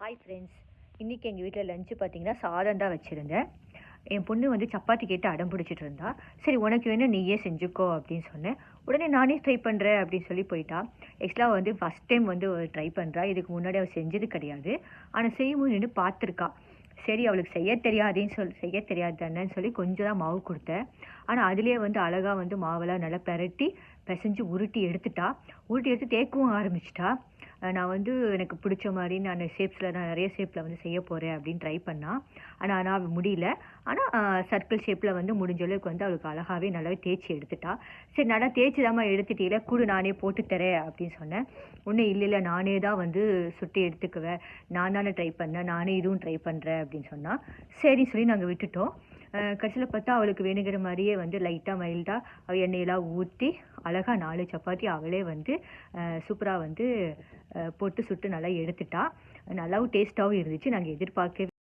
Hi friends, இன்றைக்கி எங்கள் வீட்டில் லஞ்சு பார்த்தீங்கன்னா சாதம் தான் வச்சுருந்தேன். என் பொண்ணு வந்து சப்பாத்தி கேட்டு அடம் பிடிச்சிட்டு இருந்தா. சரி உனக்கு வேணும் நீயே செஞ்சுக்கோ அப்படின்னு சொன்னேன். உடனே நானே ட்ரை பண்ணுறேன் அப்படின்னு சொல்லி போயிட்டா. ஆக்சுவலாக வந்து ஃபஸ்ட் டைம் வந்து ட்ரை பண்ணுறா. இதுக்கு முன்னாடி அவள் செஞ்சது கிடையாது. ஆனால் செய்யும்போது நின்று பார்த்துருக்கா. சரி அவளுக்கு செய்ய தெரியாது தானேன்னு சொல்லி கொஞ்சம் தான் மாவு கொடுத்தேன். ஆனால் அதுலேயே வந்து அழகாக வந்து மாவெல்லாம் நல்லா பெரட்டி பிசைஞ்சு உருட்டி எடுத்து தேக்கவும் ஆரம்பிச்சிட்டா. நான் வந்து எனக்கு பிடிச்ச மாதிரி நான் நிறைய ஷேப்பில் வந்து செய்ய போகிறேன் அப்படின்னு ட்ரை பண்ணால். ஆனால் முடியல. ஆனால் சர்க்கிள் ஷேப்பில் வந்து முடிஞ்ச அளவுக்கு வந்து அவளுக்கு அழகாகவே நல்லாவே தேய்ச்சி எடுத்துட்டா. சரி நல்லா தேய்ச்சி தாம்மா எடுத்துட்டீல, கூட நானே போட்டு தரேன் அப்படின்னு சொன்னேன். ஒன்றும் இல்லை நானே தான் வந்து சுட்டி எடுத்துக்குவேன், நான் தானே ட்ரை பண்ணேன், நானே இதுவும் ட்ரை பண்ணுறேன் அப்படின்னு சொன்னால் சரின்னு சொல்லி நாங்கள் விட்டுட்டோம். கடைசியில் பார்த்தா அவளுக்கு வேணுங்கிற மாதிரியே வந்து லைட்டாக மைல்டாக அவள் எண்ணெயெல்லாம் ஊற்றி அழகாக 4 சப்பாத்தி அவளே வந்து சூப்பராக வந்து போட்டு சுட்டு நல்லா எடுத்துட்டா. நல்லாவும் டேஸ்ட்டாகவும் இருந்துச்சு. நாங்கள் எதிர்பார்க்கவே